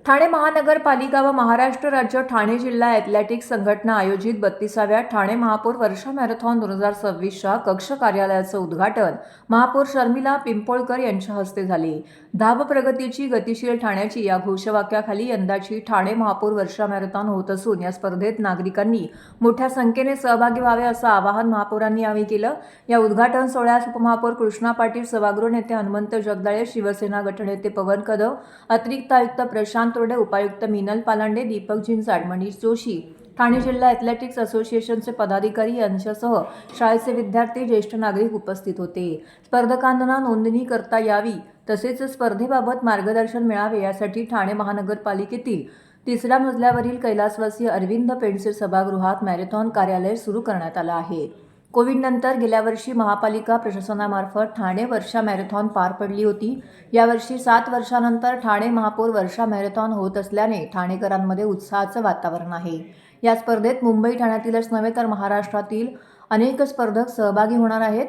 ठाणे महानगरपालिका व महाराष्ट्र राज्य ठाणे जिल्हा ॲथलेटिक्स संघटना आयोजित 32व्या ठाणे महापौर वर्षा मॅरेथॉन 2026च्या कक्ष कार्यालयाचं उद्घाटन महापौर शर्मिला पिंपोळकर यांच्या हस्ते झाले. धाव प्रगतीची गतिशील ठाण्याची या घोषवाक्याखाली यंदाची ठाणे महापौर वर्षा मॅरेथॉन होत असून या स्पर्धेत नागरिकांनी मोठ्या संख्येने सहभागी व्हावे असं आवाहन महापौरांनी यावेळी केलं. या उद्घाटन सोहळ्यास उपमहापौर कृष्णा पाटील, सभागृह नेते हनुमंत जगदाळे, शिवसेना गटनेते पवन कदम, अतिरिक्त आयुक्त प्रशांत तोरडे, उपायुक्त मिनल पालांडे, दीपक झिंजाड, मनीष जोशी, ठाणे जिल्हा ॲथलेटिक्स असोसिएशनचे पदाधिकारी यांच्यासह शाळेचे विद्यार्थी, ज्येष्ठ नागरिक उपस्थित होते. स्पर्धकांना नोंदणी करता यावी तसेच स्पर्धेबाबत मार्गदर्शन मिळावे यासाठी ठाणे महानगरपालिकेतील 3ऱ्या मजल्यावरील कैलासवासी अरविंद पेंडसे सभागृहात मॅरेथॉन कार्यालय सुरू करण्यात आलं आहे. कोविडनंतर गेल्या वर्षी महापालिका प्रशासनामार्फत ठाणे वर्षा मॅरेथॉन पार पडली होती. यावर्षी 7 वर्षांनंतर ठाणे महापौर वर्षा मॅरेथॉन होत असल्याने ठाणेकरांमध्ये उत्साहाचं वातावरण आहे. या स्पर्धेत मुंबई, ठाण्यातीलच नव्हे तर महाराष्ट्रातील अनेक स्पर्धक सहभागी होणार आहेत.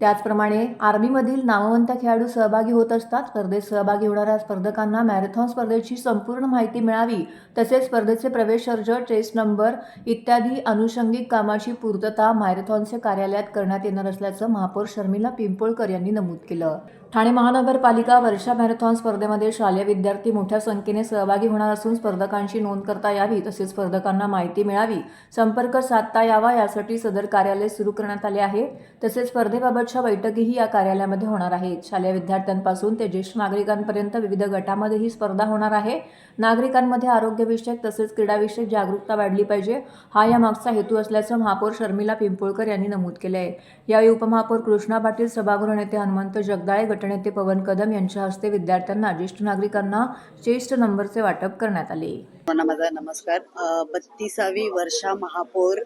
त्याचप्रमाणे आर्मीमधील नामवंत खेळाडू सहभागी होत असतात. स्पर्धेत सहभागी होणाऱ्या स्पर्धकांना मॅरेथॉन स्पर्धेची संपूर्ण माहिती मिळावी तसेच स्पर्धेचे प्रवेश अर्ज, टेस्ट नंबर इत्यादी अनुषंगिक कामाची पूर्तता मॅरेथॉनचे कार्यालयात करण्यात येणार असल्याचं महापौर शर्मिला पिंपोळकर यांनी नमूद केलं. ठाणे महानगरपालिका वर्षा मॅरेथॉन स्पर्धेमध्ये शालेय विद्यार्थी मोठ्या संख्येने सहभागी होणार असून स्पर्धकांची नोंद करता यावी तसेच स्पर्धकांना माहिती मिळावी, संपर्क साधता यावा यासाठी सदर कार्यालय सुरू करण्यात आले आहे. तसेच स्पर्धेबाबतच्या बैठकीही या कार्यालयामध्ये होणार आहेत. शालेय विद्यार्थ्यांपासून ते ज्येष्ठ नागरिकांपर्यंत विविध गटामध्ये ही स्पर्धा होणार आहे. नागरिकांमध्ये आरोग्यविषयक तसेच क्रीडाविषयक जागरूकता वाढली पाहिजे, हा यामागचा हेतू असल्याचं महापौर शर्मिला पिंपोळकर यांनी नमूद केलं आहे. यावेळी उपमहापौर कृष्णा पाटील, सभागृह नेते हनुमंत जगदाळे, गटनेते पवन कदम यांच्या हस्ते विद्यार्थ्यांना, ज्येष्ठ नागरिकांना चेस्ट नंबरचे वाटप करण्यात आले. माझा नमस्कार. 32वी वर्षा महापौर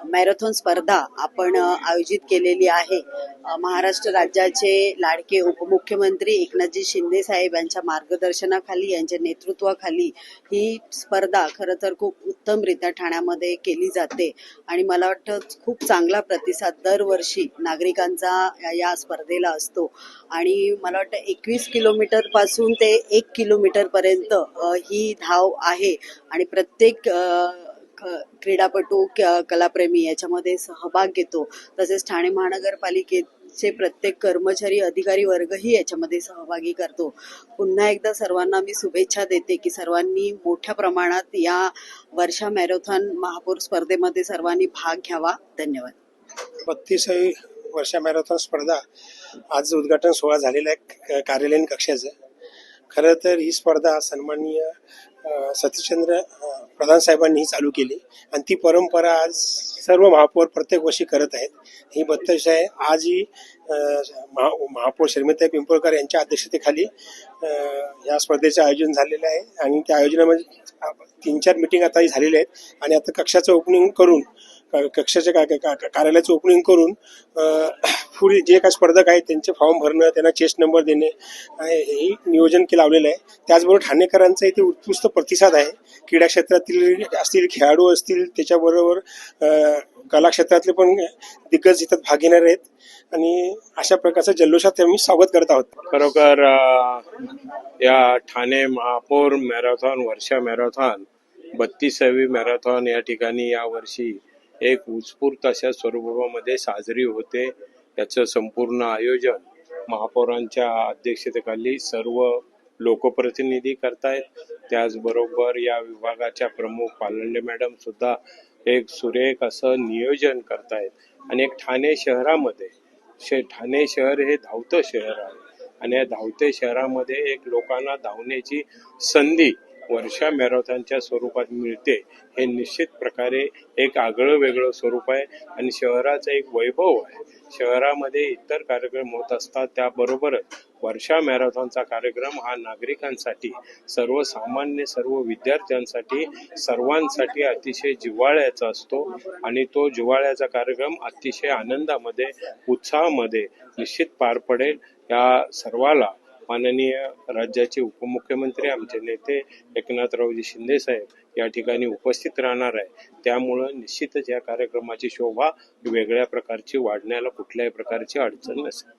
मॅरेथॉन स्पर्धा आपण आयोजित केलेली आहे. महाराष्ट्र राज्याचे लाडके उपमुख्यमंत्री एकनाथजी शिंदे साहेब यांच्या मार्गदर्शनाखाली, यांच्या नेतृत्वाखाली ही स्पर्धा खरं तर खूप उत्तमरित्या ठाण्यामध्ये केली जाते आणि मला वाटतं खूप चांगला प्रतिसाद दरवर्षी नागरिकांचा या स्पर्धेला असतो. आणि मला वाटतं 21 किलोमीटर पासून ते 1 किलोमीटर पर्यंत ही धाव आहे आणि प्रत्येक क्रीडापटू, कलाप्रेमी याच्यामध्ये सहभाग घेतो. तसेच ठाणे महानगरपालिकेचे प्रत्येक कर्मचारी, अधिकारी वर्गही याच्यामध्ये सहभागी करतो. पुन्हा एकदा सर्वांना मी शुभेच्छा देते की सर्वांनी मोठ्या प्रमाणात या वर्षा मॅरेथॉन महापौर स्पर्धेमध्ये सर्वांनी भाग घ्यावा. धन्यवाद. 32वी वर्षा मॅरेथॉन स्पर्धा आज उद्घाटन सोहळा झालेला आहे कार्यालयीन कक्षाचं. खरं तर ही स्पर्धा सन्माननीय सतीशचंद्र प्रधान साहेबांनी चालू केली आणि ती परंपरा आज सर्व महापौर प्रत्येक वर्षी करत आहेत. ही 32 आहे. आज ही महापौर शर्मिला पिंपोळकर यांच्या अध्यक्षतेखाली या स्पर्धेचं आयोजन झालेलं आहे आणि त्या आयोजनामध्ये 3-4 मीटिंग आता झालेल्या आहेत आणि आता कक्षाचं ओपनिंग करून, कक्षाच्या कार्यालयाचं ओपनिंग करून पुढे जे काही स्पर्धक आहेत त्यांचे फॉर्म भरणं, त्यांना चेस्ट नंबर देणे हे नियोजन लावलेलं आहे. त्याचबरोबर ठाणेकरांचा इथे उत्कृष्ट प्रतिसाद आहे. क्रीडा क्षेत्रातील असतील, खेळाडू असतील, त्याच्याबरोबर कला क्षेत्रातले पण दिग्गज इथं भाग घेणार आहेत आणि अशा प्रकारचं जल्लोषात आम्ही स्वागत करत आहोत. खरोखर या ठाणे महापौर मॅरेथॉन, वर्षा मॅरेथॉन 32वी मॅरेथॉन या ठिकाणी यावर्षी एक उत्स्फूर्त अशा स्वरूपामध्ये साजरी होते. याचं संपूर्ण आयोजन महापौरांच्या अध्यक्षतेखाली सर्व लोकप्रतिनिधी करतायत. त्याचबरोबर या विभागाच्या प्रमुख पालंडे मॅडम सुद्धा एक सुरेख असं नियोजन करतायत. आणि एक ठाणे शहरामध्ये, ठाणे शहर हे धावतं शहर आहे आणि या धावते शहरामध्ये एक लोकांना धावण्याची संधी वर्षा मॅरेथॉनच्या स्वरूपात मिळते. हे निश्चित प्रकारे एक आगळं वेगळं स्वरूप आहे आणि शहराचं एक वैभव आहे. शहरामध्ये इतर कार्यक्रम होत असतात, त्याबरोबरच वर्षा मॅरेथॉनचा कार्यक्रम हा नागरिकांसाठी, सर्वसामान्य सर्व विद्यार्थ्यांसाठी, सर्वांसाठी अतिशय जिव्हाळ्याचा असतो आणि तो जिव्हाळ्याचा कार्यक्रम अतिशय आनंदामध्ये, उत्साहामध्ये निश्चित पार पडेल. या सर्वाला माननीय राज्याचे उपमुख्यमंत्री, आमचे नेते एकनाथरावजी शिंदे साहेब या ठिकाणी उपस्थित राहणार आहे. त्यामुळं निश्चितच या कार्यक्रमाची शोभा वेगळ्या प्रकारची वाढण्याला कुठल्याही प्रकारची अडचण नसेल.